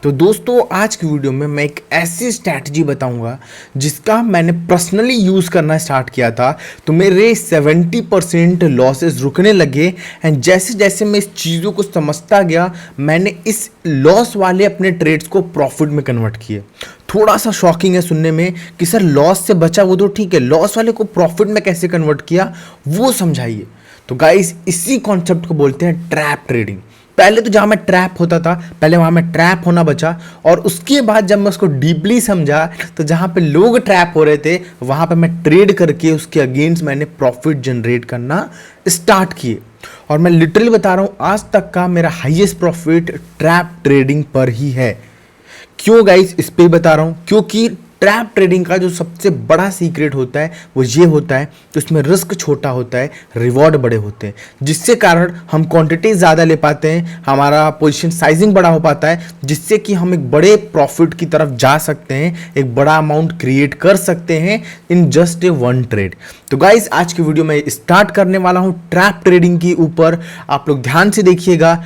तो दोस्तों आज की वीडियो में मैं एक ऐसी स्ट्रैटेजी बताऊंगा जिसका मैंने पर्सनली यूज़ करना स्टार्ट किया था तो मेरे 70% लॉसेस रुकने लगे। एंड जैसे जैसे मैं इस चीज़ों को समझता गया मैंने इस लॉस वाले अपने ट्रेड्स को प्रॉफिट में कन्वर्ट किए। थोड़ा सा शॉकिंग है सुनने में कि सर लॉस से बचा वो तो ठीक है, लॉस वाले को प्रॉफिट में कैसे कन्वर्ट किया वो समझाइए। तो गाइस इसी कॉन्सेप्ट को बोलते हैं ट्रैप ट्रेडिंग। पहले तो जहाँ मैं ट्रैप होता था पहले वहाँ मैं ट्रैप होना बचा, और उसके बाद जब मैं उसको डीपली समझा तो जहाँ पे लोग ट्रैप हो रहे थे वहाँ पे मैं ट्रेड करके उसके अगेंस्ट मैंने प्रॉफिट जनरेट करना स्टार्ट किए। और मैं लिटरली बता रहा हूँ आज तक का मेरा हाईएस्ट प्रॉफिट ट्रैप ट्रेडिंग पर ही है। क्यों गाइस इस पे बता रहा हूँ, क्योंकि ट्रैप ट्रेडिंग का जो सबसे बड़ा सीक्रेट होता है वो ये होता है कि उसमें रिस्क छोटा होता है, रिवॉर्ड बड़े होते हैं, जिससे कारण हम क्वांटिटी ज़्यादा ले पाते हैं, हमारा पोजीशन साइजिंग बड़ा हो पाता है, जिससे कि हम एक बड़े प्रॉफिट की तरफ जा सकते हैं, एक बड़ा अमाउंट क्रिएट कर सकते हैं in just a one trade. तो गाइस आज की वीडियो में स्टार्ट करने वाला हूँ ट्रैप ट्रेडिंग के ऊपर, आप लोग ध्यान से देखिएगा।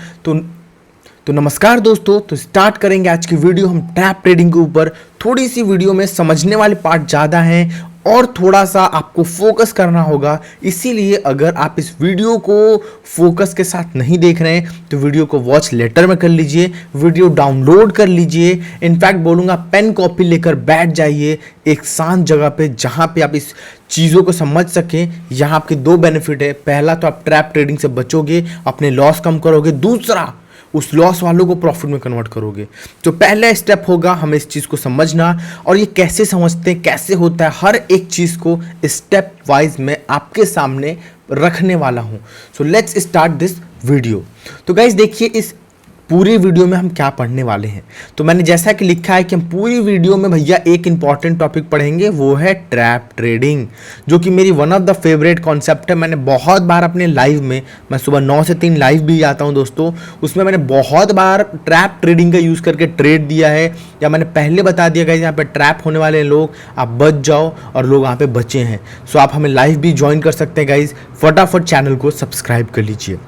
तो नमस्कार दोस्तों, तो स्टार्ट करेंगे आज की वीडियो हम ट्रैप ट्रेडिंग के ऊपर। थोड़ी सी वीडियो में समझने वाले पार्ट ज़्यादा हैं और थोड़ा सा आपको फोकस करना होगा, इसीलिए अगर आप इस वीडियो को फोकस के साथ नहीं देख रहे हैं तो वीडियो को वॉच लेटर में कर लीजिए, वीडियो डाउनलोड कर लीजिए। इनफैक्ट बोलूँगा पेन कॉपी लेकर बैठ जाइए एक शांत जगह पे जहाँ पे आप इस चीज़ों को समझ सकें। यहाँ आपके दो बेनिफिट है, पहला तो आप ट्रैप ट्रेडिंग से बचोगे, अपने लॉस कम करोगे, दूसरा उस लॉस वालों को प्रॉफिट में कन्वर्ट करोगे। तो पहला स्टेप होगा हमें इस चीज़ को समझना, और ये कैसे समझते हैं कैसे होता है हर एक चीज़ को स्टेप वाइज मैं आपके सामने रखने वाला हूँ। So let's start this video. तो गाइज देखिए इस पूरी वीडियो में हम क्या पढ़ने वाले हैं। तो मैंने जैसा कि लिखा है कि हम पूरी वीडियो में भैया एक इंपॉर्टेंट टॉपिक पढ़ेंगे, वो है ट्रैप ट्रेडिंग, जो कि मेरी one of the favourite concept है। मैंने बहुत बार अपने लाइव में, मैं सुबह 9 से 3 लाइव भी आता हूं दोस्तों, उसमें मैंने बहुत बार ट्रैप ट्रेडिंग का यूज़ करके ट्रेड दिया है, या मैंने पहले बता दिया गया यहाँ पे ट्रैप होने वाले लोग आप बच जाओ, और लोग यहाँ पे बचे हैं। सो आप हमें लाइव भी ज्वाइन कर सकते हैं गाइज, फटाफट चैनल को सब्सक्राइब कर लीजिए।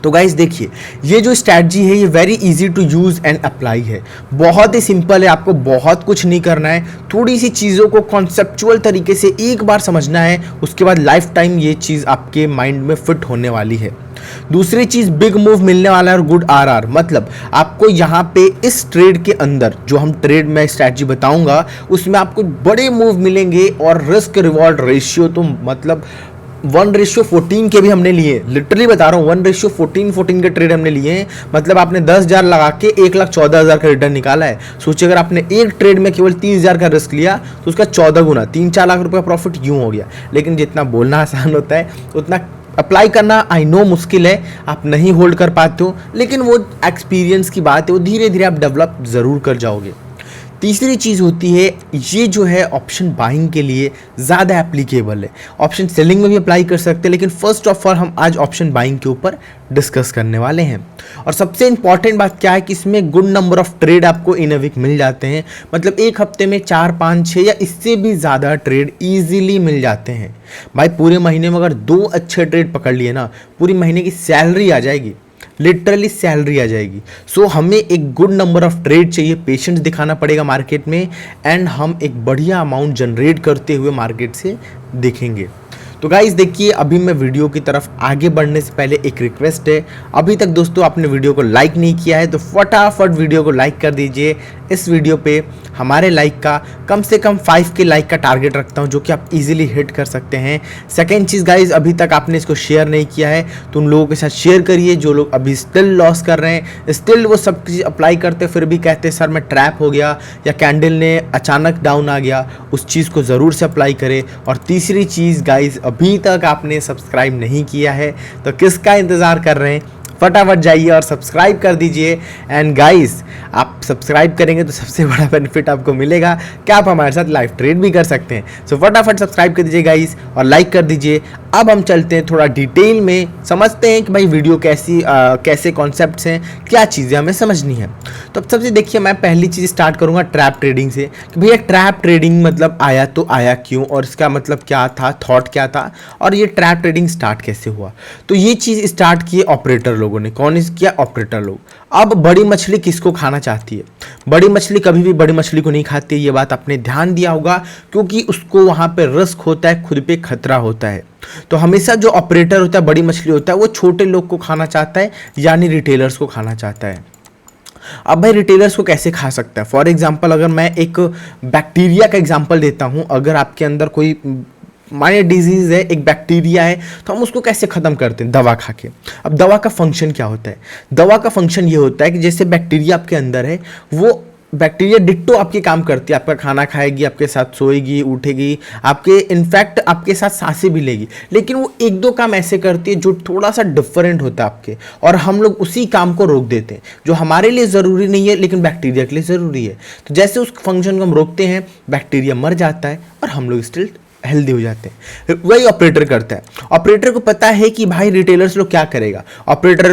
तो गाइस देखिए ये जो स्ट्रैटेजी है ये very easy to use and apply है, बहुत ही सिंपल है, आपको बहुत कुछ नहीं करना है, थोड़ी सी चीज़ों को कॉन्सेप्चुअल तरीके से एक बार समझना है, उसके बाद लाइफ टाइम ये चीज़ आपके माइंड में फिट होने वाली है। दूसरी चीज़ बिग मूव मिलने वाला है और गुड आरआर, मतलब आपको यहाँ पे इस ट्रेड के अंदर जो हम ट्रेड में स्ट्रैटेजी बताऊंगा उसमें आपको बड़े मूव मिलेंगे, और रिस्क रिवॉर्ड रेशियो तो मतलब 1:14 के भी हमने लिए, लिटरली बता रहा हूँ 1:14 के ट्रेड हमने लिए हैं। मतलब आपने 10,000 लगा के 1,14,000 का रिटर्न निकाला है। सोचिए अगर आपने एक ट्रेड में केवल 3,000 का रिस्क लिया तो उसका 14 गुना 3-4 लाख रुपए का प्रॉफिट यूं हो गया। लेकिन जितना बोलना आसान होता है उतना अप्लाई करना आई नो मुश्किल है, आप नहीं होल्ड कर पाते हो, लेकिन वो एक्सपीरियंस की बात है, वो धीरे धीरे आप डेवलप ज़रूर कर जाओगे। तीसरी चीज़ होती है ये जो है ऑप्शन बाइंग के लिए ज़्यादा एप्लीकेबल है, ऑप्शन सेलिंग में भी अप्लाई कर सकते हैं, लेकिन फर्स्ट ऑफ ऑल हम आज ऑप्शन बाइंग के ऊपर डिस्कस करने वाले हैं। और सबसे इंपॉर्टेंट बात क्या है कि इसमें गुड नंबर ऑफ ट्रेड आपको इन अ वीक मिल जाते हैं, मतलब एक हफ्ते में 4, 5, 6 या इससे भी ज़्यादा ट्रेड ईजिली मिल जाते हैं। भाई पूरे महीने में अगर 2 अच्छे ट्रेड पकड़ लिए ना, पूरी महीने की सैलरी आ जाएगी, लिटरली सैलरी आ जाएगी। सो हमें एक गुड नंबर ऑफ ट्रेड चाहिए, पेशेंस दिखाना पड़ेगा मार्केट में, एंड हम एक बढ़िया अमाउंट जनरेट करते हुए मार्केट से दिखेंगे। तो गाइस देखिए अभी मैं वीडियो की तरफ आगे बढ़ने से पहले एक रिक्वेस्ट है, अभी तक दोस्तों आपने वीडियो को लाइक नहीं किया है तो फटाफट वीडियो को लाइक कर दीजिए। इस वीडियो पे हमारे लाइक का कम से कम 5 के लाइक का टारगेट रखता हूं, जो कि आप इजीली हिट कर सकते हैं। सेकेंड चीज़ गाइज, अभी तक आपने इसको शेयर नहीं किया है तो उन लोगों के साथ शेयर करिए जो लोग अभी स्टिल लॉस कर रहे हैं, स्टिल वो सब चीज़ अप्लाई करते फिर भी कहते सर मैं ट्रैप हो गया या कैंडल ने अचानक डाउन आ गया, उस चीज़ को ज़रूर से अप्लाई करें। और तीसरी चीज़ गाइज, अभी तक आपने सब्सक्राइब नहीं किया है तो किसका इंतज़ार कर रहे हैं, फटाफट जाइए और सब्सक्राइब कर दीजिए। एंड गाइस आप सब्सक्राइब करेंगे तो सबसे बड़ा बेनिफिट आपको मिलेगा कि आप हमारे साथ लाइव ट्रेड भी कर सकते हैं। सो फटाफट सब्सक्राइब कर दीजिए गाइस और लाइक कर दीजिए। अब हम चलते हैं थोड़ा डिटेल में, समझते हैं कि भाई वीडियो कैसे कॉन्सेप्ट्स हैं, क्या चीज़ें हमें समझनी है। तो अब सबसे देखिए मैं पहली चीज़ स्टार्ट करूँगा ट्रैप ट्रेडिंग से कि भैया ट्रैप ट्रेडिंग मतलब आया तो आया क्यों, और इसका मतलब क्या था, थॉट क्या था, और ये ट्रैप ट्रेडिंग स्टार्ट कैसे हुआ। तो ये चीज़ स्टार्ट किए ऑपरेटर लोगों ने। कौन किया? ऑपरेटर लोग। अब बड़ी मछली किसको खाना चाहती है? बड़ी मछली कभी भी बड़ी मछली को नहीं खाती, ये बात आपने ध्यान दिया होगा, क्योंकि उसको वहाँ पे रिस्क होता है, खुद पे खतरा होता है। तो हमेशा जो ऑपरेटर होता है, बड़ी मछली होता है, वो छोटे लोग को खाना चाहता है, यानी रिटेलर्स को खाना चाहता है। अब भाई रिटेलर्स को कैसे खा सकता है? फॉर एग्जाम्पल अगर मैं एक बैक्टीरिया का एग्जाम्पल देता हूँ, अगर आपके अंदर कोई माने डिजीज है, एक बैक्टीरिया है, तो हम उसको कैसे खत्म करते हैं? दवा खा के। अब दवा का फंक्शन क्या होता है? दवा का फंक्शन ये होता है कि जैसे बैक्टीरिया आपके अंदर है, वो बैक्टीरिया डिट्टो आपके काम करती है, आपका खाना खाएगी, आपके साथ सोएगी, उठेगी, आपके इनफैक्ट आपके साथ सांसें भी लेगी, लेकिन वो एक दो काम ऐसे करती है जो थोड़ा सा डिफरेंट होता है आपके, और हम लोग उसी काम को रोक देते हैं जो हमारे लिए ज़रूरी नहीं है लेकिन बैक्टीरिया के लिए ज़रूरी है। तो जैसे उस फंक्शन को हम रोकते हैं, बैक्टीरिया मर जाता है और हम लोग स्टिल हेल्दी हो जाते हैं। वही ऑपरेटर करता है। ऑपरेटर को पता है कि भाई रिटेलर्स लोग क्या करेगा, ऑपरेटर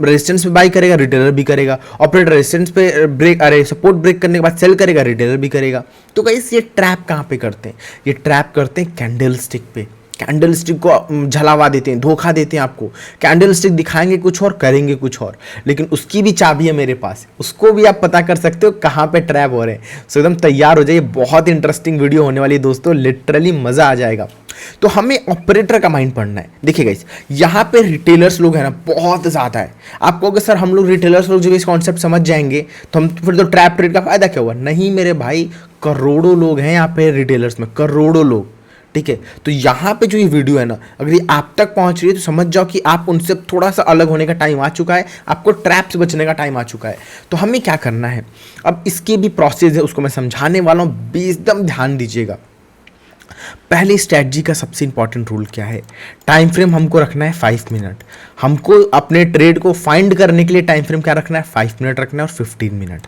रेजिस्टेंस पे बाई करेगा, रिटेलर भी करेगा, ऑपरेटर रेजिस्टेंस पे ब्रेक सपोर्ट ब्रेक करने के बाद सेल करेगा, रिटेलर भी करेगा। तो गाइस ये ट्रैप कहाँ पे करते हैं? ये ट्रैप करते हैं कैंडल स्टिक पे। कैंडल स्टिक को झलावा देते हैं, धोखा देते हैं आपको। कैंडल स्टिक दिखाएंगे कुछ और, करेंगे कुछ और, लेकिन उसकी भी चाबी है मेरे पास, उसको भी आप पता कर सकते हो कहाँ पे ट्रैप हो रहे हैं। सो एकदम तैयार हो जाइए, बहुत इंटरेस्टिंग वीडियो होने वाली है दोस्तों, लिटरली मजा आ जाएगा। तो हमें ऑपरेटर का माइंड पढ़ना है। देखिए गाइस, यहाँ पे रिटेलर्स लोग हैं ना, बहुत ज़्यादा है। आपको अगर सर हम लोग रिटेलर्स लोग जब इस कॉन्सेप्ट समझ जाएंगे तो हम फिर तो ट्रैप ट्रेड का फायदा क्या हुआ? नहीं मेरे भाई, करोड़ों लोग हैं यहाँ पे रिटेलर्स में, करोड़ों लोग। ठीक है, तो यहाँ पे जो ये वीडियो है ना, अगर ये आप तक पहुँच रही है तो समझ जाओ कि आप उनसे थोड़ा सा अलग होने का टाइम आ चुका है, आपको ट्रैप से बचने का टाइम आ चुका है। तो हमें क्या करना है, अब इसकी भी प्रोसेस है, उसको मैं समझाने वाला हूँ, एकदम ध्यान दीजिएगा। पहली स्ट्रैटेजी का सबसे इंपॉर्टेंट रूल क्या है? टाइम फ्रेम हमको रखना है 5 मिनट। हमको अपने ट्रेड को फाइंड करने के लिए टाइम फ्रेम क्या रखना है? 5 मिनट रखना है और 15 मिनट।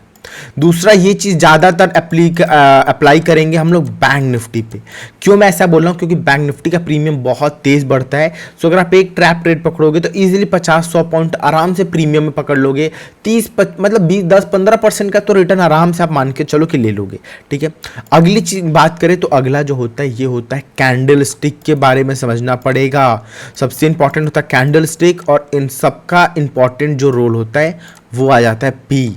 दूसरा, ये चीज़ ज़्यादातर अप्लाई करेंगे हम लोग बैंक निफ्टी पे। क्यों मैं ऐसा बोल रहा हूँ? क्योंकि बैंक निफ्टी का प्रीमियम बहुत तेज़ बढ़ता है। सो अगर आप एक ट्रैप ट्रेड पकड़ोगे तो इजीली 50-100 पॉइंट आराम से प्रीमियम में पकड़ लोगे। 10-15% का तो रिटर्न आराम से आप मान के चलो कि ले लोगे। ठीक है, अगली चीज बात करें तो अगला जो होता है, ये होता है कैंडल स्टिक के बारे में समझना पड़ेगा। सबसे इंपॉर्टेंट होता है कैंडल स्टिक, और इन सबका इंपॉर्टेंट जो रोल होता है वो आ जाता है पी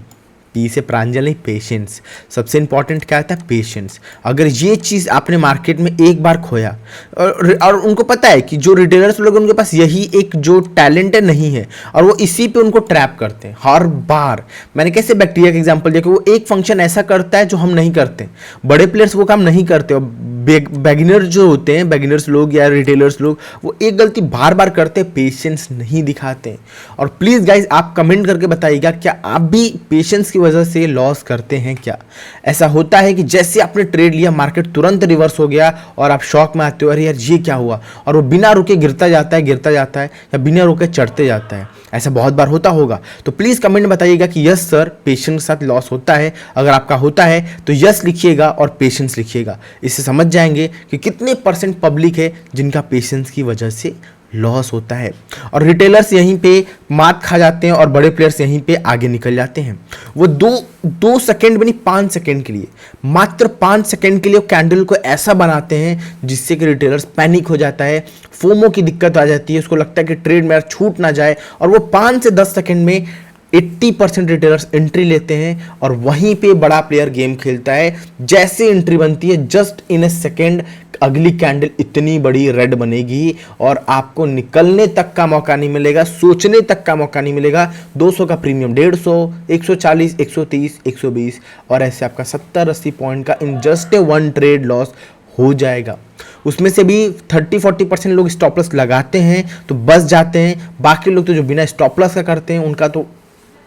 से प्रांजलि, पेशेंस। सबसे इंपॉर्टेंट क्या आता है? पेशेंस। अगर ये चीज़ आपने मार्केट में एक बार खोया, और उनको पता है कि जो रिटेलर्स लोग उनके पास यही एक जो टैलेंट है नहीं है, और वो इसी पे उनको ट्रैप करते हैं हर बार। मैंने कैसे बैक्टीरिया का एग्जांपल दिया कि वो एक फंक्शन ऐसा करता है जो हम नहीं करते, बड़े प्लेयर्स वो काम नहीं करते, और बेगिनर जो होते हैं, बेगिनर्स लोग या रिटेलर्स लोग, वो एक गलती बार बार करते हैं, पेशेंस नहीं दिखाते। और प्लीज़ गाइज आप कमेंट करके बताइएगा, क्या आप भी पेशेंस की वजह से लॉस करते हैं क्या? ऐसा होता है कि जैसे आपने ट्रेड लिया, मार्केट तुरंत रिवर्स हो गया और आप शॉक में आते हो, अरे यार ये क्या हुआ, और वो बिना रुके गिरता जाता है या बिना रुके चढ़ते जाता है। ऐसा बहुत बार होता होगा। तो प्लीज़ कमेंट में बताइएगा कि यस सर, पेशेंस के साथ लॉस होता है। अगर आपका होता है तो यस लिखिएगा और पेशेंस लिखिएगा। इससे समझ जाएंगे कि कितने % पब्लिक है जिनका पेशेंस की वजह से लॉस होता है, और रिटेलर्स यहीं पे मात खा जाते हैं और बड़े प्लेयर्स यहीं पे आगे निकल जाते हैं। वो दो सेकंड भी नहीं, 5 सेकंड के लिए, मात्र 5 सेकंड के लिए कैंडल को ऐसा बनाते हैं जिससे कि रिटेलर्स पैनिक हो जाता है, फोमो की दिक्कत आ जाती है, उसको लगता है कि ट्रेड मेरा छूट ना जाए, और वो 5 से 10 सेकंड में 80% रिटेलर्स एंट्री लेते हैं, और वहीं पे बड़ा प्लेयर गेम खेलता है। जैसे एंट्री बनती है, जस्ट इन ए सेकेंड अगली कैंडल इतनी बड़ी रेड बनेगी और आपको निकलने तक का मौका नहीं मिलेगा, सोचने तक का मौका नहीं मिलेगा। 200 का प्रीमियम 150, 140, 130, 120, और ऐसे आपका 70-80 पॉइंट का in just a one trade loss हो जाएगा। उसमें से भी 30-40% लोग स्टॉप लॉस लगाते हैं तो बच जाते हैं। बाकी लोग तो जो बिना स्टॉप लॉस का करते हैं, उनका तो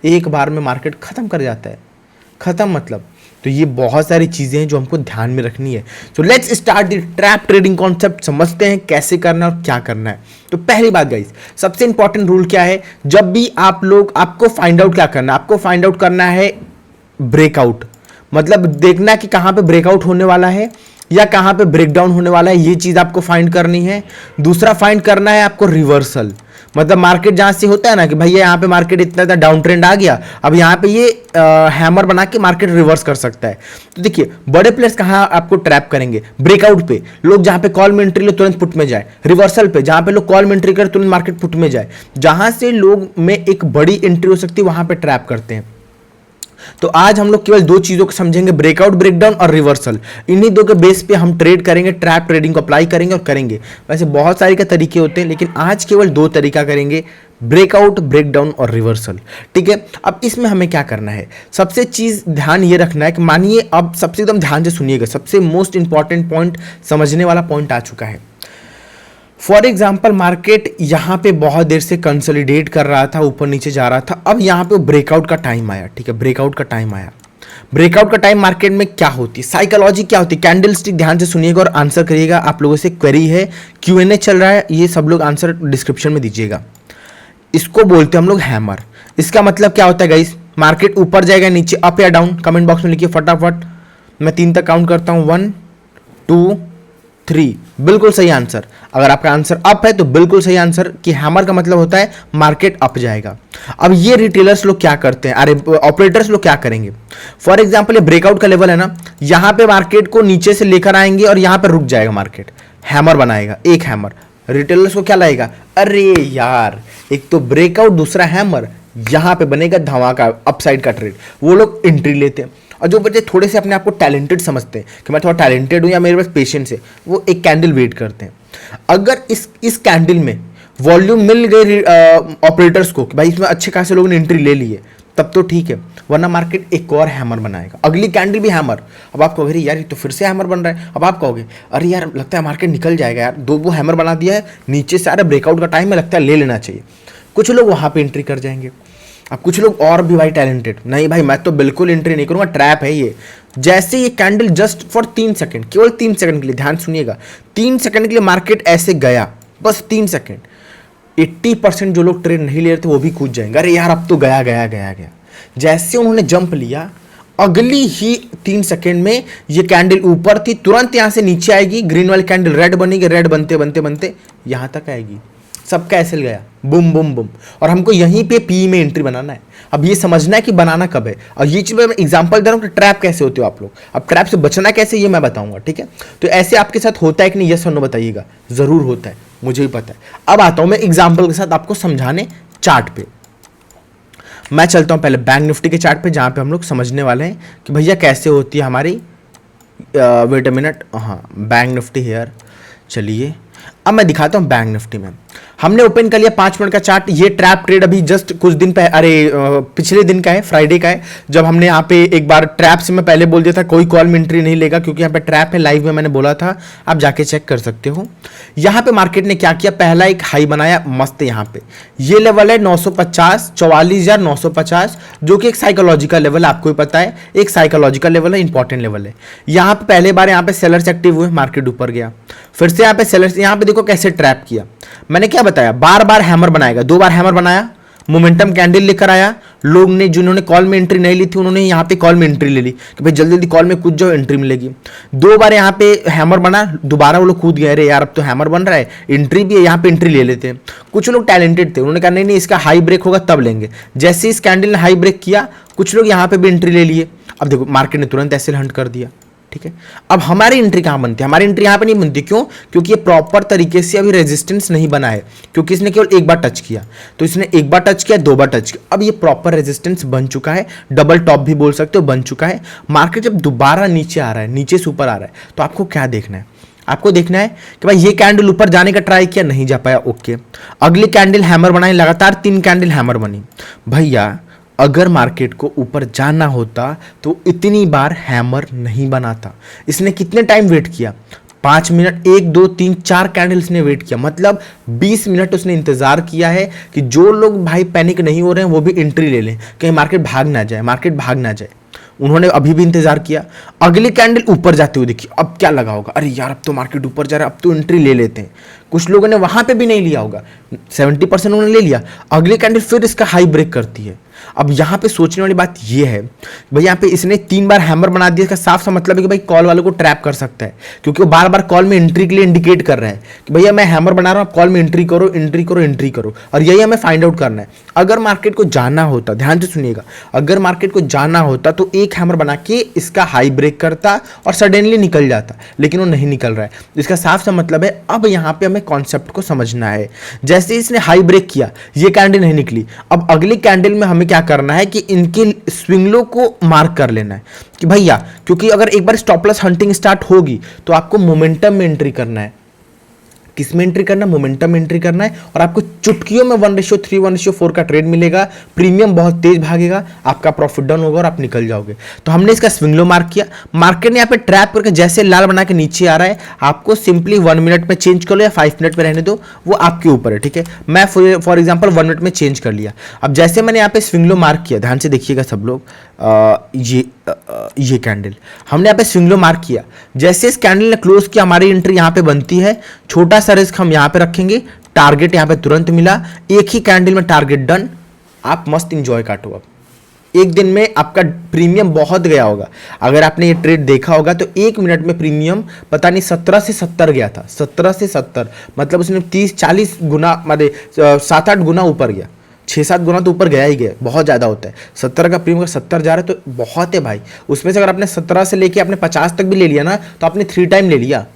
एक बार में मार्केट खत्म कर जाता है, खत्म मतलब। तो ये बहुत सारी चीज़ें हैं जो हमको ध्यान में रखनी है। So let's start the trap trading concept. समझते हैं कैसे करना है और क्या करना है। तो पहली बात गाइस, सबसे इंपॉर्टेंट रूल क्या है? जब भी आपको फाइंड आउट क्या करना है, आपको फाइंड आउट करना है ब्रेकआउट, मतलब देखना कि कहाँ पे ब्रेकआउट होने वाला है या कहाँ पे ब्रेकडाउन होने वाला है, ये चीज़ आपको फाइंड करनी है। दूसरा फाइंड करना है आपको रिवर्सल, मतलब मार्केट जहाँ से होता है ना कि भैया यहाँ पे मार्केट इतना डाउन ट्रेंड आ गया, अब यहाँ पे ये हैमर बना के मार्केट रिवर्स कर सकता है। तो देखिए बड़े प्लेयर्स कहाँ आपको ट्रैप करेंगे? ब्रेकआउट पे, लोग जहाँ पे कॉल में एंट्री लो तुरंत पुट में जाए। रिवर्सल पे, जहाँ पे लोग कॉल में एंट्री कर तुरंत मार्केट पुट में जाए। जहाँ से लोग में एक बड़ी एंट्री हो सकती है वहाँ पे ट्रैप करते हैं। तो आज हम लोग केवल दो चीजों को समझेंगे, ब्रेकआउट, ब्रेकडाउन और रिवर्सल। इन्हीं दो के बेस पे हम ट्रेड करेंगे, ट्रैप ट्रेडिंग को अप्लाई करेंगे और करेंगे। वैसे बहुत सारे के तरीके होते हैं, लेकिन आज केवल दो तरीका करेंगे, ब्रेकआउट, ब्रेकडाउन और रिवर्सल। ठीक है, अब इसमें हमें क्या करना है, सबसे चीज ध्यान ये रखना है कि मानिए, अब सबसे एकदम ध्यान से सुनिएगा, सबसे मोस्ट इंपॉर्टेंट पॉइंट, समझने वाला पॉइंट आ चुका है। फॉर एग्जाम्पल मार्केट यहाँ पे बहुत देर से कंसोलिडेट कर रहा था, ऊपर नीचे जा रहा था, अब यहाँ पे ब्रेकआउट का टाइम आया। ठीक है, ब्रेकआउट का टाइम आया। ब्रेकआउट का टाइम मार्केट में क्या होती है, साइकोलॉजी क्या होती है, कैंडल स्टिक, ध्यान से सुनिएगा और आंसर करिएगा। आप लोगों से क्वेरी है, Q&A चल रहा है, ये सब लोग आंसर डिस्क्रिप्शन में दीजिएगा। इसको बोलते हैं हम लोग हैमर। इसका मतलब क्या होता है गाइस, मार्केट ऊपर जाएगा, नीचे, अप या डाउन, कमेंट बॉक्स में लिखिए फटाफट। मैं 3 तक काउंट करता हूं, 1 2 3। बिल्कुल सही आंसर। अगर आपका आंसर अप है तो बिल्कुल सही आंसर, कि हैमर का मतलब होता है मार्केट अप जाएगा। अब ये रिटेलर्स लोग क्या करते हैं, अरे ऑपरेटर्स लोग क्या करेंगे, फॉर एग्जांपल ये ब्रेकआउट का लेवल है ना, यहां पे मार्केट को नीचे से लेकर आएंगे और यहां पे रुक जाएगा मार्केट, हैमर बनाएगा, एक हैमर। रिटेलर्स को क्या लगेगा, अरे यार एक तो ब्रेकआउट, दूसरा हैमर, यहां पे बनेगा धमाका, अपसाइड का ट्रेड। वो लोग एंट्री लेते हैं। और जो बच्चे थोड़े से अपने आप को टैलेंटेड समझते हैं कि मैं थोड़ा टैलेंटेड हूं या मेरे पास पेशेंस है, वो एक कैंडल वेट करते हैं। अगर इस कैंडल में वॉल्यूम मिल गई ऑपरेटर्स को कि भाई इसमें अच्छे खासे लोगों ने एंट्री ले ली है, तब तो ठीक है, वरना मार्केट एक और हैमर बनाएगा, अगली कैंडल भी हैमर। अब आप कहोगे यार ये तो फिर से हैमर बन रहा है। अब आप कहोगे अरे यार लगता है मार्केट निकल जाएगा यार, दो वो हैमर बना दिया है, नीचे से आ रहा ब्रेकआउट का टाइम है, लगता है ले लेना चाहिए। कुछ लोग वहां पे एंट्री कर जाएंगे। अब कुछ लोग और भी भाई टैलेंटेड, नहीं भाई मैं तो बिल्कुल एंट्री नहीं करूंगा, ट्रैप है ये। जैसे ये कैंडल जस्ट फॉर 3 सेकंड, केवल 3 सेकंड के लिए, ध्यान सुनिएगा, 3 सेकंड के लिए मार्केट ऐसे गया, बस 3 सेकंड, 80% जो लोग ट्रेड नहीं ले रहे थे वो भी कूद जाएंगे, अरे यार अब तो गया गया गया गया। जैसे उन्होंने जंप लिया, अगली ही 3 सेकंड में ये कैंडल ऊपर थी, तुरंत यहां से नीचे आएगी, ग्रीन वाली कैंडल रेड बनेगी, रेड बनते बनते बनते यहां तक आएगी, सबका ऐसे गया, बुम बुम बुम। और हमको यहीं पे पी में एंट्री बनाना है। अब ये समझना है कि बनाना कब है, और ये चीज मैं एग्जांपल दे रहा हूं कि ट्रैप कैसे होते हो आप लोग। अब ट्रैप से बचना कैसे ये मैं बताऊंगा, ठीक है। तो ऐसे आपके साथ होता है कि नहीं, यस और नो बताइएगा। जरूर होता है, मुझे भी पता है। अब आता हूं मैं एग्जाम्पल के साथ आपको समझाने चार्ट पे। मैं चलता हूं पहले बैंक निफ्टी के चार्ट पे, जहां पे हम लोग समझने वाले हैं कि भैया कैसे होती है हमारी, वेट अ मिनट, हाँ बैंक निफ्टी हेयर। चलिए अब मैं दिखाता हूं बैंक निफ्टी में। हमने ओपन कर लिया 5 मिनट का चार्ट। ये ट्रैप ट्रेड अभी जस्ट कुछ दिन पहले, पिछले दिन का है, फ्राइडे का है, जब हमने यहाँ पे एक बार ट्रैप से मैं पहले बोल दिया था कोई कॉल में एंट्री नहीं लेगा, क्योंकि यहाँ पे ट्रैप है, लाइव में मैंने बोला था, आप जाके चेक कर सकते हो। यहाँ पे मार्केट ने क्या किया, पहला एक हाई बनाया मस्त, यहाँ पे ये लेवल है 950, 44,950, जो कि एक साइकोलॉजिकल लेवल है, आपको भी पता है, एक साइकोलॉजिकल लेवल है, इंपॉर्टेंट लेवल है। यहाँ पे पहले बार यहाँ पे सेलर्स एक्टिव हुए, मार्केट ऊपर गया, फिर से यहाँ पे सेलर्स, यहाँ पे देखो कैसे ट्रैप किया। मैंने क्या बताया, बार बार हैमर बनाएगा, 2 बार हैमर बनाया, मोमेंटम कैंडल लेकर आया, लोग ने जिन्होंने कॉल में एंट्री नहीं ली थी उन्होंने यहाँ पे कॉल में एंट्री ले ली कि भाई जल्दी जल्दी कॉल में कूद जाओ, एंट्री मिलेगी। 2 बार यहाँ पे हैमर बना, दोबारा वो लोग कूद गए, अरे यार अब तो हैमर बन रहा है, एंट्री भी है, यहाँ पे एंट्री ले लेते हैं। कुछ लोग टैलेंटेड थे, उन्होंने कहा नहीं नहीं इसका हाई ब्रेक होगा तब लेंगे। जैसे इस कैंडल ने हाई ब्रेक किया, कुछ लोग यहाँ पे भी एंट्री ले लिए। अब देखो मार्केट ने तुरंत ऐसे हंट कर दिया, ठीक है। अब हमारी एंट्री कहां बनती है, हमारी एंट्री यहां पे नहीं बनती, क्यों, क्योंकि ये प्रॉपर तरीके से अभी रेजिस्टेंस नहीं बना है, क्योंकि इसने केवल एक बार टच किया। तो इसने एक बार टच किया, 2 बार टच किया, अब ये प्रॉपर रेजिस्टेंस बन चुका है, डबल टॉप भी बोल सकते हो, बन चुका है। मार्केट जब दोबारा नीचे आ रहा है, नीचे से ऊपर आ रहा है, तो आपको क्या देखना है, आपको देखना है कि भाई ये कैंडल ऊपर जाने का ट्राई किया, नहीं जा पाया, ओके। अगली कैंडल हैमर बनाई, लगातार 3 कैंडल हैमर बनी। भैया अगर मार्केट को ऊपर जाना होता तो इतनी बार हैमर नहीं बनाता। इसने कितने टाइम वेट किया, 5 मिनट, 1 2 3 4 कैंडल्स ने वेट किया, मतलब 20 मिनट उसने इंतजार किया है कि जो लोग भाई पैनिक नहीं हो रहे हैं वो भी एंट्री ले लें, कहीं मार्केट भाग ना जाए, मार्केट भाग ना जाए। उन्होंने अभी भी इंतजार किया। अगली कैंडल ऊपर जाते हुए देखिए, अब क्या लगा होगा, अरे यार अब तो मार्केट ऊपर जा रहा है, अब तो एंट्री ले लेते हैं। कुछ लोगों ने वहां पे भी नहीं लिया होगा, 70% उन्होंने ले लिया। अगली कैंडल फिर इसका हाई ब्रेक करती है। अब यहाँ पे सोचने वाली बात ये है, भाई यहाँ पे इसने 3 बार हैमर बना दिया, इसका साफ सा मतलब है कि भाई कॉल वालों को ट्रैप कर सकता है, क्योंकि वो बार बार कॉल में एंट्री के लिए इंडिकेट कर रहा है कि भैया मैं हैमर बना रहा हूँ, आप कॉल में एंट्री करो, एंट्री करो, एंट्री करो, और यही हमें फाइंड आउट करना है। अगर मार्केट को जाना होता, ध्यान से सुनिएगा, अगर मार्केट को जाना होता तो एक हैमर बना के इसका हाई ब्रेक करता और सडनली निकल जाता, लेकिन वो नहीं निकल रहा है। इसका साफ सा मतलब है, अब यहाँ पे हमें कॉन्सेप्ट को समझना है। जैसे इसने हाई ब्रेक किया, ये कैंडल नहीं निकली, अब अगली कैंडल में हमें क्या करना है कि इनके स्विंग लो को मार्क कर लेना है कि भैया, क्योंकि अगर एक बार स्टॉप लॉस हंटिंग स्टार्ट होगी तो आपको मोमेंटम में एंट्री करना है। किस में एंट्री करना है? मोमेंटम में एंट्री करना है, और आपको चुटकियों में 1:3 1:4 का ट्रेड मिलेगा, प्रीमियम बहुत तेज भागेगा, आपका प्रॉफिट डाउन होगा और आप निकल जाओगे। तो हमने इसका स्विंग लो मार्क किया, मार्केट ने यहाँ पे ट्रैप करके जैसे लाल बना के नीचे आ रहा है, आपको सिंपली 1 मिनट में चेंज कर लो या 5 मिनट में रहने दो, वो आपके ऊपर है, ठीक है। मैं फॉर एग्जाम्पल 1 मिनट में चेंज कर लिया। अब जैसे मैंने यहाँ पे स्विंग लो मार्क किया, ध्यान से देखिएगा सब लोग, ये कैंडल हमने यहाँ पे स्विंग लो मार्क किया, जैसे इस कैंडल ने क्लोज किया हमारी एंट्री यहाँ पे बनती है, छोटा सा रिस्क हम यहाँ पे रखेंगे, टारगेट यहाँ पे तुरंत मिला, एक ही कैंडल में टारगेट डन, आप मस्त इंजॉय काटो। अब एक दिन में आपका प्रीमियम बहुत गया होगा। अगर आपने ये ट्रेड देखा होगा तो 1 मिनट में प्रीमियम पता नहीं 17 से 70 गया था, 17 से 70, मतलब उसने 30-40 गुना, मतलब 7-8 गुना ऊपर गया, 6-7 गुना तो ऊपर गया ही गया, बहुत ज़्यादा होता है। 70 का प्रीमियम 70 जा रहा है तो बहुत है भाई। उसमें से अगर आपने 17 से लेके आपने 50 तक भी ले लिया ना, तो आपने 3 टाइम ले लिया,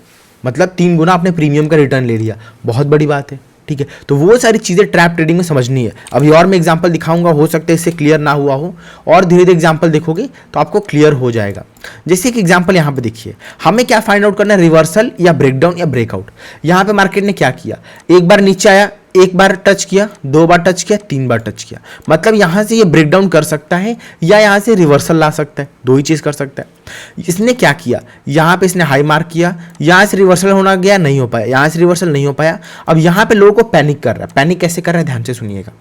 मतलब 3 गुना आपने प्रीमियम का रिटर्न ले लिया, बहुत बड़ी बात है, ठीक है। तो वो सारी चीज़ें ट्रैप ट्रेडिंग में समझनी है। अभी और मैं एग्जांपल दिखाऊंगा, हो सकता है इससे क्लियर ना हुआ हो, और धीरे धीरे एग्जांपल देखोगे तो आपको क्लियर हो जाएगा। जैसे कि एग्जांपल यहाँ पे देखिए, हमें क्या फाइंड आउट करना है, रिवर्सल या ब्रेकडाउन या ब्रेकआउट। यहाँ पे मार्केट ने क्या किया, एक बार नीचे आया, एक बार टच किया, 2 बार टच किया, 3 बार टच किया, मतलब यहां से ये ब्रेकडाउन कर सकता है या यहां से रिवर्सल ला सकता है, 2 ही चीज कर सकता है। इसने क्या किया, यहां पे इसने हाई मार्क किया, यहां से रिवर्सल होना गया, नहीं हो पाया, यहां से रिवर्सल नहीं हो पाया। अब यहां पे लोगों को पैनिक कर रहा है। पैनिक कैसे कर रहा है, ध्यान से सुनिएगा।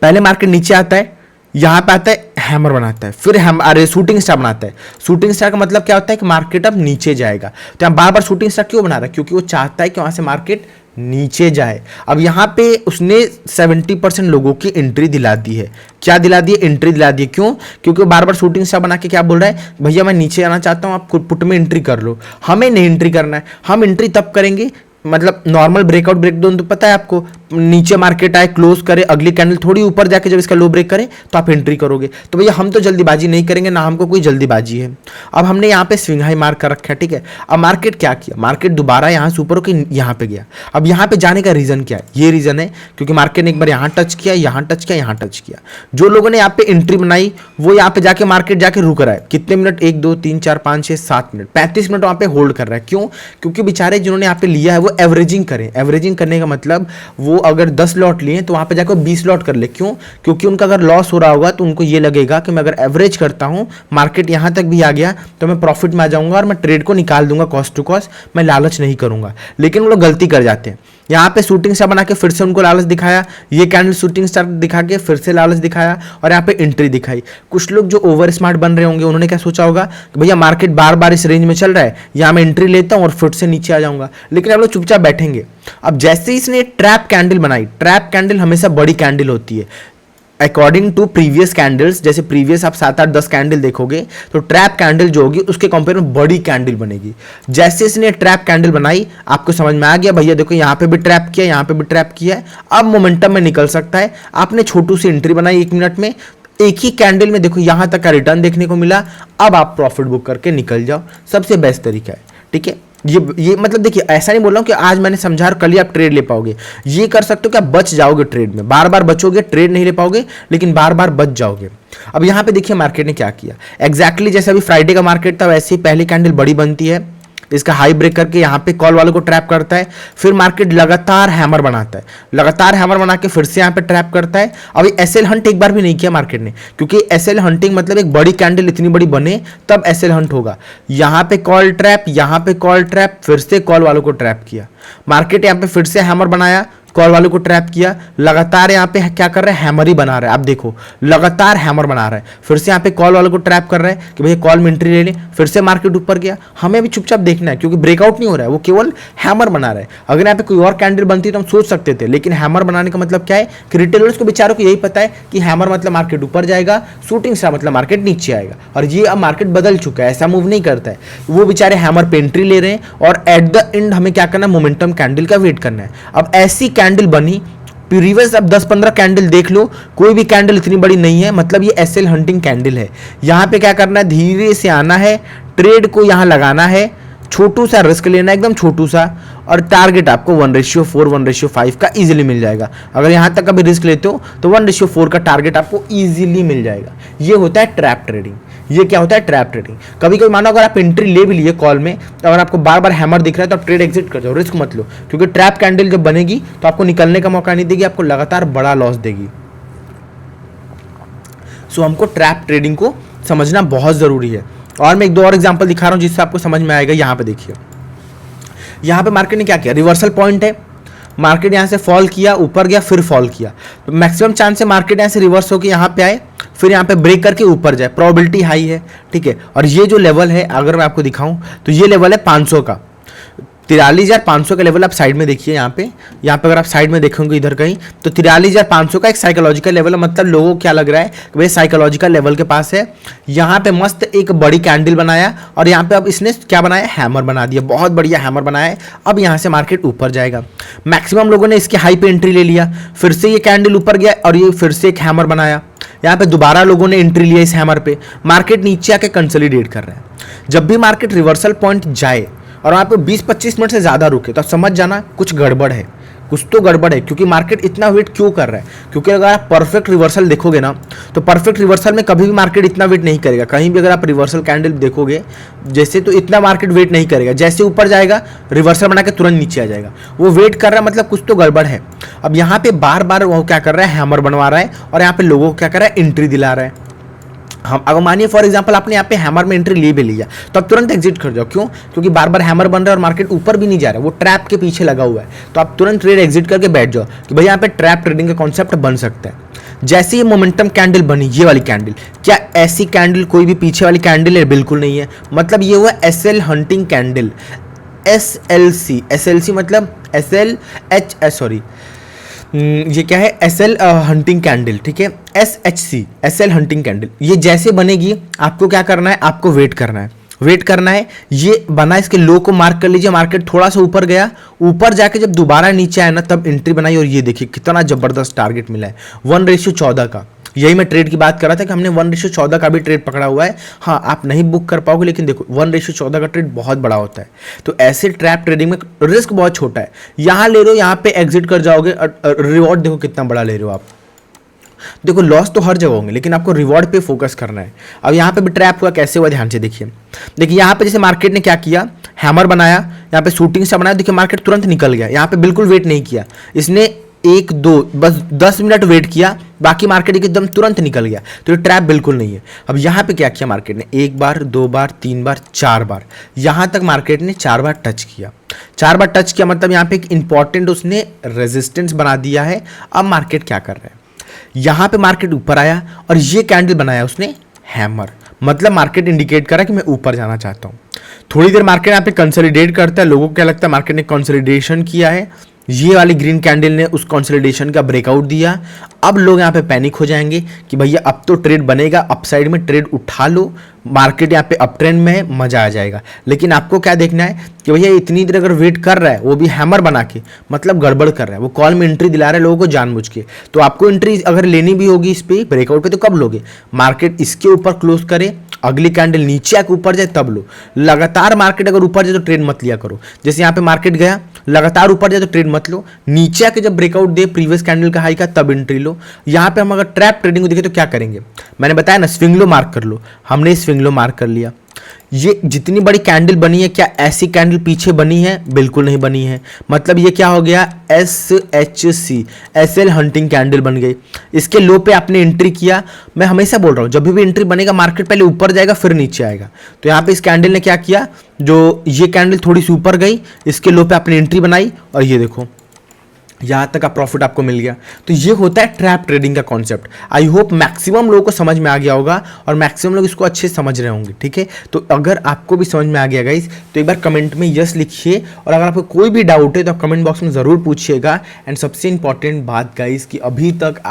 पहले मार्केट नीचे आता है, यहां पे आता है, हैमर बनाता है, फिर अरे शूटिंग स्टार बनाता है। शूटिंग स्टार का मतलब क्या होता है कि मार्केट अब नीचे जाएगा। तो यहाँ बार बार शूटिंग स्टार क्यों बना रहा है, क्योंकि वो चाहता है कि वहां से मार्केट नीचे जाए। अब यहाँ पे उसने 70% लोगों की एंट्री दिला दी है। क्या दिला दी है, एंट्री दिला दी है। क्यों, क्योंकि बार बार शूटिंग स्टार बना के क्या बोल रहा है, भैया मैं नीचे आना चाहता हूँ, आप पुट में एंट्री कर लो। हमें नहीं एंट्री करना है, हम एंट्री तब करेंगे, मतलब नॉर्मल ब्रेकआउट ब्रेकडाउन तो पता है आपको, नीचे मार्केट आए, क्लोज करे, अगली कैंडल थोड़ी ऊपर जाके जब इसका लो ब्रेक करे तो आप एंट्री करोगे। तो भैया हम तो जल्दीबाजी नहीं करेंगे, ना हमको कोई जल्दीबाजी है। अब हमने यहाँ पे स्विंग हाई मार्क कर रखा है, ठीक है। अब मार्केट क्या किया, मार्केट दोबारा यहाँ से ऊपर होकर यहाँ पे गया। अब यहाँ पे जाने का रीजन क्या है, ये रीजन है क्योंकि मार्केट ने एक बार यहाँ टच किया, यहाँ टच किया, यहाँ टच किया। जो लोगों ने यहाँ पे एंट्री बनाई वो यहाँ पे जाके मार्केट जाके रुक रहा है। कितने मिनट, 1 2 3 4 5 6 7 मिनट, 35 मिनट वहाँ पे होल्ड कर रहा है। क्यों, क्योंकि बेचारे जिन्होंने यहाँ पे लिया है वो एवरेजिंग करें। एवरेजिंग करने का मतलब वो अगर 10 लॉट लिए तो वहां पे जाकर 20 लॉट कर ले। क्यों, क्योंकि उनका अगर लॉस हो रहा होगा तो उनको ये लगेगा कि मैं अगर एवरेज करता हूं, मार्केट यहां तक भी आ गया तो मैं प्रॉफिट में आ जाऊंगा और मैं ट्रेड को निकाल दूंगा कॉस्ट टू कॉस्ट, मैं लालच नहीं करूंगा। लेकिन वो लोग गलती कर जाते हैं। यहाँ पे शूटिंग स्टार बना के फिर से उनको लालच दिखाया, ये कैंडल शूटिंग स्टार दिखा के फिर से लालच दिखाया और यहाँ पे एंट्री दिखाई। कुछ लोग जो ओवर स्मार्ट बन रहे होंगे उन्होंने क्या सोचा होगा कि भैया मार्केट बार बार इस रेंज में चल रहा है, यहाँ मैं एंट्री लेता हूँ और फिर से नीचे आ जाऊंगा। लेकिन आप लोग चुपचाप बैठेंगे। अब जैसे ही इसने ट्रैप कैंडल बनाई, ट्रैप कैंडल हमेशा बड़ी कैंडल होती है अकॉर्डिंग टू प्रीवियस कैंडल्स। जैसे प्रीवियस आप 7 8 10 कैंडल देखोगे तो ट्रैप कैंडल जो होगी उसके कंपेयर में बड़ी कैंडल बनेगी। जैसे इसने ट्रैप कैंडल बनाई, आपको समझ में आ गया भैया देखो यहाँ पे भी ट्रैप किया, यहाँ पे भी ट्रैप किया है, अब मोमेंटम में निकल सकता है। आपने छोटू सी एंट्री बनाई 1 मिनट में, एक ही कैंडल में देखो यहाँ तक का रिटर्न देखने को मिला, अब आप प्रॉफिट बुक करके निकल जाओ, सबसे बेस्ट तरीका है, ठीक है। ये मतलब देखिए, ऐसा नहीं बोल रहा हूं कि आज मैंने समझा और कल ही आप ट्रेड ले पाओगे। ये कर सकते हो कि आप बच जाओगे ट्रेड में, बार बार बचोगे, ट्रेड नहीं ले पाओगे लेकिन बार बार बच जाओगे। अब यहां पे देखिए मार्केट ने क्या किया, एग्जैक्टली जैसे अभी फ्राइडे का मार्केट था वैसे ही पहली कैंडल बड़ी बनती है, इसका हाई ब्रेक करके यहाँ पे कॉल वालों को ट्रैप करता है, फिर मार्केट लगातार हैमर बनाता है, लगातार हैमर बना के फिर से यहाँ पे ट्रैप करता है। अभी एसएल हंट एक बार भी नहीं किया मार्केट ने, क्योंकि एसएल हंटिंग मतलब एक बड़ी कैंडल इतनी बड़ी बने तब एसएल हंट होगा। यहाँ पे कॉल ट्रैप, यहाँ पे कॉल ट्रैप, फिर से कॉल वालों को ट्रैप किया। मार्केट यहाँ पे फिर से हैमर बनाया, कॉल वालों को ट्रैप किया, लगातार यहाँ पे क्या कर रहा है, हैमर ही बना रहा है। आप देखो लगातार हैमर बना रहा है, फिर से यहाँ पे कॉल वालों को ट्रैप कर रहा है कि भैया कॉल में एंट्री ले लें, फिर से मार्केट ऊपर गया। हमें भी चुपचाप देखना है क्योंकि ब्रेकआउट नहीं हो रहा है, वो केवल हैमर बना रहा है। अगर यहाँ पे कोई और कैंडल बनती तो हम सोच सकते थे, लेकिन हैमर बनाने का मतलब क्या है कि रिटेलर्स को बेचारों को यही पता है कि हैमर मतलब मार्केट ऊपर जाएगा, शूटिंग स्टार मतलब मार्केट नीचे आएगा। और ये अब मार्केट बदल चुका है, ऐसा मूव नहीं करता है। वो बेचारे हैमर पे एंट्री ले रहे हैं और एट द एंड हमें क्या करना है, मोमेंटम कैंडल का वेट करना है। अब ऐसी कैंडल बनी, प्रीवियस अब 10-15 कैंडल देख लो, कोई भी कैंडल इतनी बड़ी नहीं है, मतलब ये एसएल हंटिंग कैंडल है। यहाँ पे क्या करना है, धीरे से आना है, ट्रेड को यहाँ लगाना है, छोटू सा रिस्क लेना है, एकदम छोटू सा, और टारगेट आपको 1:4 1:5 का इजीली मिल जाएगा। अगर यहाँ तक कभी रिस्क लेते हो तो 1:4 का टारगेट आपको इजीली मिल जाएगा। ये होता है ट्रैप ट्रेडिंग। ये क्या होता है? Trap trading. कभी कभी मानो अगर आप एंट्री ले भी लिए कॉल में, तो अगर आपको बार बार हैमर दिख रहा है तो आप ट्रेड एग्जिट कर जाओ, रिस्क मत लो, क्योंकि ट्रैप कैंडल जब बनेगी तो आपको निकलने का मौका नहीं देगी, आपको लगातार बड़ा लॉस देगी। सो हमको ट्रैप ट्रेडिंग को समझना बहुत ज़रूरी है। और मैं एक दो और एग्जांपल दिखा रहा हूँ जिससे आपको समझ में आएगा। यहाँ पे देखिए, यहाँ पे मार्केट ने क्या किया, रिवर्सल पॉइंट है, मार्केट यहाँ से फॉल किया, ऊपर गया, फिर फॉल किया, तो मैक्सिमम चांस है मार्केट यहाँ से रिवर्स होकर यहाँ पे आए, फिर यहाँ पे ब्रेक करके ऊपर जाए, प्रोबेबिलिटी हाई है, ठीक है। और ये जो लेवल है अगर मैं आपको दिखाऊं तो ये लेवल है 500 का, 43,500 का लेवल आप साइड में देखिए। यहाँ पे अगर आप साइड में देखोगे इधर कहीं, तो 43,500 का एक साइकोलॉजिकल लेवल है। मतलब लोगों को क्या लग रहा है कि भाई साइकोलॉजिकल लेवल के पास है। यहाँ पे मस्त एक बड़ी कैंडल बनाया और यहाँ पे अब इसने क्या बनाया, हैमर बना दिया, बहुत बढ़िया हैमर बनाया है। अब यहाँ से मार्केट ऊपर जाएगा। मैक्सिमम लोगों ने इसके हाई पे एंट्री ले लिया, फिर से ये कैंडल ऊपर गया और ये फिर से एक हैमर बनाया। यहाँ पे दोबारा लोगों ने एंट्री लिया इस हैमर पे, मार्केट नीचे आके कंसोलिडेट कर रहा है। जब भी मार्केट रिवर्सल पॉइंट जाए और वहाँ पे 20-25 मिनट से ज़्यादा रुके तो आप समझ जाना कुछ गड़बड़ है, कुछ तो गड़बड़ है। क्योंकि मार्केट इतना वेट क्यों कर रहा है? क्योंकि अगर आप परफेक्ट रिवर्सल देखोगे ना, तो परफेक्ट रिवर्सल में कभी भी मार्केट इतना वेट नहीं करेगा। कहीं भी अगर आप रिवर्सल कैंडल देखोगे जैसे, तो इतना मार्केट वेट नहीं करेगा। जैसे ऊपर जाएगा रिवर्सल बना के तुरंत नीचे आ जाएगा। वो वेट कर रहा है, मतलब कुछ तो गड़बड़ है। अब यहाँ पे बार बार वो क्या कर रहा है, हैमर बनवा रहा है और यहाँ पे लोगों को क्या कर रहा है, एंट्री दिला रहा है। हम अगर मानिए फॉर एग्जांपल आपने यहाँ पे हैमर में एंट्री ले भी लिया, तो आप तुरंत एग्जिट कर जाओ। क्यों? क्योंकि बार बार हैमर बन रहा है और मार्केट ऊपर भी नहीं जा रहा है, वो ट्रैप के पीछे लगा हुआ है। तो आप तुरंत ट्रेड एग्जिट करके बैठ जाओ कि भाई यहाँ पे ट्रैप ट्रेडिंग का कॉन्सेप्ट बन सकता है। जैसे ये मोमेंटम कैंडल बनी, ये वाली कैंडल, क्या ऐसी कैंडल कोई भी पीछे वाली कैंडल है? बिल्कुल नहीं है। मतलब ये हुआ SL हंटिंग कैंडल, SLC मतलब ये क्या है, SL हंटिंग कैंडल, ठीक है, SHC SL हंटिंग कैंडल। ये जैसे बनेगी आपको क्या करना है, आपको वेट करना है। ये बना, इसके लो को मार्क कर लीजिए। मार्केट थोड़ा सा ऊपर गया, ऊपर जाके जब दोबारा नीचे आया ना, तब एंट्री बनाई और ये देखिए कितना जबरदस्त टारगेट मिला है 1:14 का। यही मैं ट्रेड की बात कर रहा था कि हमने 1:14 का भी ट्रेड पकड़ा हुआ है। हाँ, आप नहीं बुक कर पाओगे, लेकिन देखो 1:14 का ट्रेड बहुत बड़ा होता है। तो ऐसे ट्रैप ट्रेडिंग में रिस्क बहुत छोटा है। यहाँ ले रहे हो, यहाँ पे एग्जिट कर जाओगे, रिवॉर्ड देखो कितना बड़ा ले रहे हो आप। देखो लॉस तो हर जगह होंगे, लेकिन आपको रिवॉर्ड पे फोकस करना है। अब यहाँ पे भी ट्रैप हुआ, कैसे हुआ ध्यान से देखिए। यहाँ पे जैसे मार्केट ने क्या किया, हैमर बनाया, यहाँ पे शूटिंग सा बनाया, देखिए मार्केट तुरंत निकल गया। यहाँ पे बिल्कुल वेट नहीं किया इसने, 1-2 बस 10 मिनट वेट किया, बाकी मार्केट एकदम तुरंत निकल गया। तो ये ट्रैप बिल्कुल नहीं है। अब यहाँ पे क्या किया मार्केट ने, 1 बार 2 बार 3 बार 4 बार, यहाँ तक मार्केट ने 4 बार टच किया। 4 बार टच किया मतलब यहाँ पे एक इंपॉर्टेंट उसने रेजिस्टेंस बना दिया है। अब मार्केट क्या कर रहा है, यहाँ पे मार्केट ऊपर आया और ये कैंडल बनाया उसने हैमर, मतलब मार्केट इंडिकेट कर रहा है कि मैं ऊपर जाना चाहता हूँ। थोड़ी देर मार्केट यहाँ पे कंसोलिडेट करता है, लोगों को क्या लगता है मार्केट ने कंसोलिडेशन किया है, ये वाली ग्रीन कैंडल ने उस कंसोलिडेशन का ब्रेकआउट दिया। अब लोग यहाँ पे पैनिक हो जाएंगे कि भैया अब तो ट्रेड बनेगा, अपसाइड में ट्रेड उठा लो, मार्केट यहाँ पे अप ट्रेंड में है, मजा आ जाएगा। लेकिन आपको क्या देखना है कि भैया इतनी देर अगर वेट कर रहा है, वो भी हैमर बना के, मतलब गड़बड़ कर रहा है, वो कॉल में एंट्री दिला रहा है लोगों को जानबूझ के। तो आपको एंट्री अगर लेनी भी होगी इस पे ब्रेकआउट पे, तो कब लोगे, मार्केट इसके ऊपर क्लोज करे, अगली कैंडल नीचे आके ऊपर जाए तब लो। लगातार मार्केट अगर ऊपर जाए तो ट्रेड मत लिया करो। जैसे यहाँ पे मार्केट गया, लगातार ऊपर जाए तो ट्रेड मत लो, नीचे आके जब ब्रेकआउट दे प्रीवियस कैंडल का हाई का, तब एंट्री लो। यहाँ पे हम अगर ट्रैप ट्रेडिंग को देखें तो क्या करेंगे, मैंने बताया ना स्विंग लो मार्क कर लो, हमने स्विंग लो मार्क कर लिया। ये जितनी बड़ी कैंडल बनी है, क्या ऐसी कैंडल पीछे बनी है? बिल्कुल नहीं बनी है। मतलब ये क्या हो गया, SHC SL हंटिंग कैंडल बन गई। इसके लो पे आपने एंट्री किया। मैं हमेशा बोल रहा हूँ जब भी एंट्री बनेगा मार्केट पहले ऊपर जाएगा फिर नीचे आएगा। तो यहाँ पे इस कैंडल ने क्या किया, जो ये कैंडल थोड़ी सी ऊपर गई, इसके लो पे आपने एंट्री बनाई और ये देखो यहाँ तक का प्रॉफिट आपको मिल गया। तो ये होता है ट्रैप ट्रेडिंग का कॉन्सेप्ट। आई होप मैक्सिमम लोगों को समझ में आ गया होगा और मैक्सिमम लोग इसको अच्छे से समझ रहे होंगे, ठीक है। तो अगर आपको भी समझ में आ गया गाइस, तो एक बार कमेंट में यस लिखिए, और अगर आपको कोई भी डाउट है तो आप कमेंट बॉक्स में ज़रूर पूछिएगा। एंड सबसे इंपॉर्टेंट बात गाइस कि अभी तक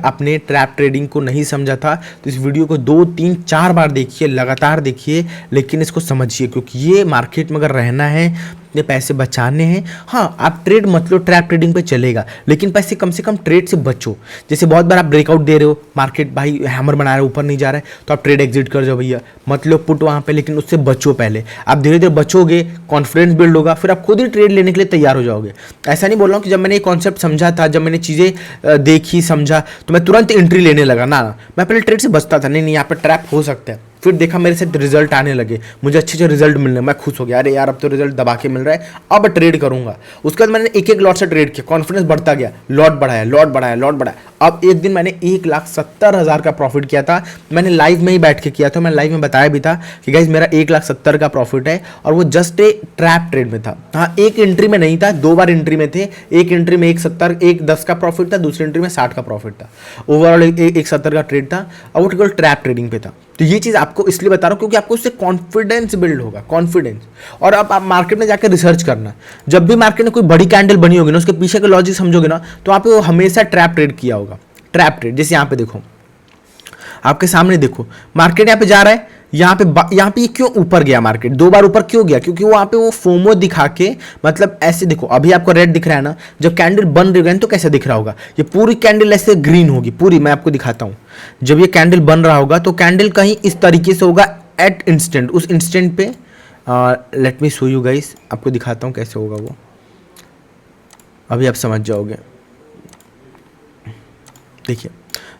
आपने ट्रैप ट्रेडिंग को नहीं समझा था, तो इस वीडियो को 2, 3, 4 बार देखिए, लगातार देखिए, लेकिन इसको समझिए, क्योंकि ये मार्केट में अगर रहना है अपने पैसे बचाने हैं, हाँ आप ट्रेड मत लो, ट्रैप ट्रेडिंग पे चलेगा, लेकिन पैसे कम से कम ट्रेड से बचो। जैसे बहुत बार आप ब्रेकआउट दे रहे हो, मार्केट भाई हैमर बना रहा है, ऊपर नहीं जा रहा है, तो आप ट्रेड एग्जिट कर जाओ भैया, मत लो पुट वहाँ पे, लेकिन उससे बचो पहले। आप धीरे धीरे बचोगे, कॉन्फिडेंस बिल्ड होगा, फिर आप खुद ही ट्रेड लेने के लिए तैयार हो जाओगे। ऐसा नहीं बोल रहा हूँ कि जब मैंने ये कॉन्सेप्ट समझा था, जब मैंने चीज़ें देखी समझा तो मैं तुरंत एंट्री लेने लगा, ना मैं पहले ट्रेड से बचता था, नहीं यहाँ पे ट्रैप हो सकता है। फिर देखा मेरे साथ रिजल्ट आने लगे, मुझे अच्छे अच्छे रिजल्ट मिलने, मैं खुश हो गया, अरे यार अब तो रिजल्ट दबा के मिल रहा है, अब ट्रेड करूंगा। उसके बाद मैंने एक एक लॉट से ट्रेड किया, कॉन्फिडेंस बढ़ता गया, लॉट बढ़ाया, लॉट बढ़ाया, लॉट बढ़ाया। अब एक दिन मैंने 1,70,000 का प्रॉफिट किया था। मैंने लाइव में ही बैठ के किया था, मैंने लाइव में बताया भी था कि गाइज मेरा 1,70,000 का प्रॉफिट है, और वो जस्ट ए ट्रैप ट्रेड में था। हाँ, एक एंट्री में नहीं था, 2 बार एंट्री में थे। एक एंट्री में 1,70, 1,10 का प्रॉफिट था, दूसरी एंट्री में 60 का प्रॉफिट था। ओवरऑल 1,70 का ट्रेड था, और वो केवल ट्रैप ट्रेडिंग पे था। तो ये चीज़ आपको इसलिए बता रहा हूँ क्योंकि आपको उससे कॉन्फिडेंस बिल्ड होगा, कॉन्फिडेंस। और अब आप मार्केट में जाकर रिसर्च करना, जब भी मार्केट में कोई बड़ी कैंडल बनी होगी ना, उसके पीछे का लॉजिक समझोगे ना, तो आप वो हमेशा ट्रैप ट्रेड किया होगा। ट्रैप ट्रेड जैसे यहाँ पे देखो, आपके सामने देखो, मार्केट यहाँ पे जा रहा है, यहाँ पे ये क्यों ऊपर गया, मार्केट 2 बार ऊपर क्यों गया, क्योंकि वहाँ पे वो फोमो दिखा के, मतलब ऐसे देखो, अभी आपको रेड दिख रहा है ना, जब कैंडल बन रही है तो कैसे दिख रहा होगा, ये पूरी कैंडल ऐसे ग्रीन होगी पूरी। मैं आपको दिखाता हूँ, जब ये कैंडल बन रहा होगा तो कैंडल कहीं इस तरीके से होगा एट इंस्टेंट, उस इंस्टेंट पे let me show you guys, आपको दिखाता हूँ कैसे होगा वो, अभी आप समझ जाओगे। देखिए,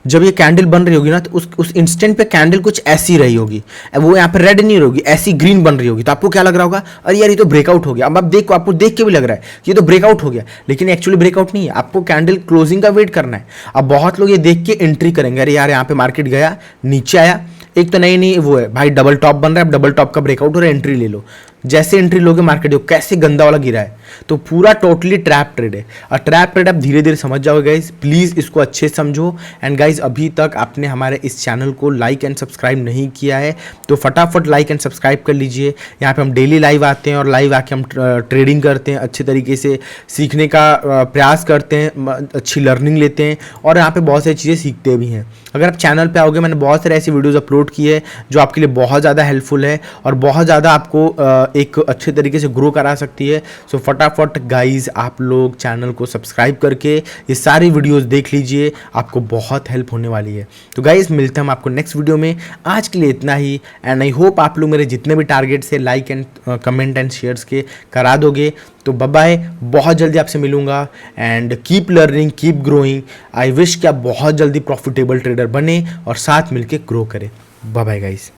जब ये कैंडल बन रही होगी ना, तो उस इंस्टेंट पे कैंडल कुछ ऐसी रही होगी, वो यहाँ पे रेड नहीं होगी, ऐसी ग्रीन बन रही होगी। तो आपको क्या लग रहा होगा, अरे यार ये तो ब्रेकआउट हो गया। अब आप देखो, आपको देख के भी लग रहा है कि ये तो ब्रेकआउट हो गया, लेकिन एक्चुअली ब्रेकआउट नहीं है, आपको कैंडल क्लोजिंग का वेट करना है। अब बहुत लोग ये देख के एंट्री करेंगे, अरे यार यहाँ पे मार्केट गया, नीचे आया, एक तो नहीं वो है भाई डबल टॉप बन रहा है, अब डबल टॉप का ब्रेकआउट हो रहा है, एंट्री ले लो। जैसे एंट्री लोगे, मार्केट देखो कैसे गंदा वाला गिरा है। तो पूरा टोटली ट्रैप ट्रेड है, और ट्रैप ट्रेड आप धीरे धीरे समझ जाओगे गाइज। प्लीज़ इसको अच्छे से समझो। एंड गाइज, अभी तक आपने हमारे इस चैनल को लाइक एंड सब्सक्राइब नहीं किया है तो फटाफट लाइक एंड सब्सक्राइब कर लीजिए। यहाँ पे हम डेली लाइव आते हैं, और लाइव आके हम ट्रेडिंग करते हैं, अच्छे तरीके से सीखने का प्रयास करते हैं, अच्छी लर्निंग लेते हैं, और यहाँ पे बहुत सारी चीज़ें सीखते भी हैं। अगर आप चैनल पे आओगे, मैंने बहुत सारे ऐसी वीडियोस अपलोड की है जो आपके लिए बहुत ज़्यादा हेल्पफुल है, और बहुत ज़्यादा आपको एक अच्छे तरीके से ग्रो करा सकती है। सो फटाफट गाइज, आप लोग चैनल को सब्सक्राइब करके ये सारी वीडियोस देख लीजिए, आपको बहुत हेल्प होने वाली है। तो गाइज, मिलते हैं हम आपको नेक्स्ट वीडियो में। आज के लिए इतना ही, एंड आई होप आप लोग मेरे जितने भी टारगेट्स है like and comment and shares के करा दोगे। तो बाय बाय, बहुत जल्दी आपसे मिलूंगा, and keep learning, keep growing. I wish कि आप बहुत जल्दी प्रॉफिटेबल ट्रेडर बने और साथ मिलके ग्रो करें। Bye bye guys.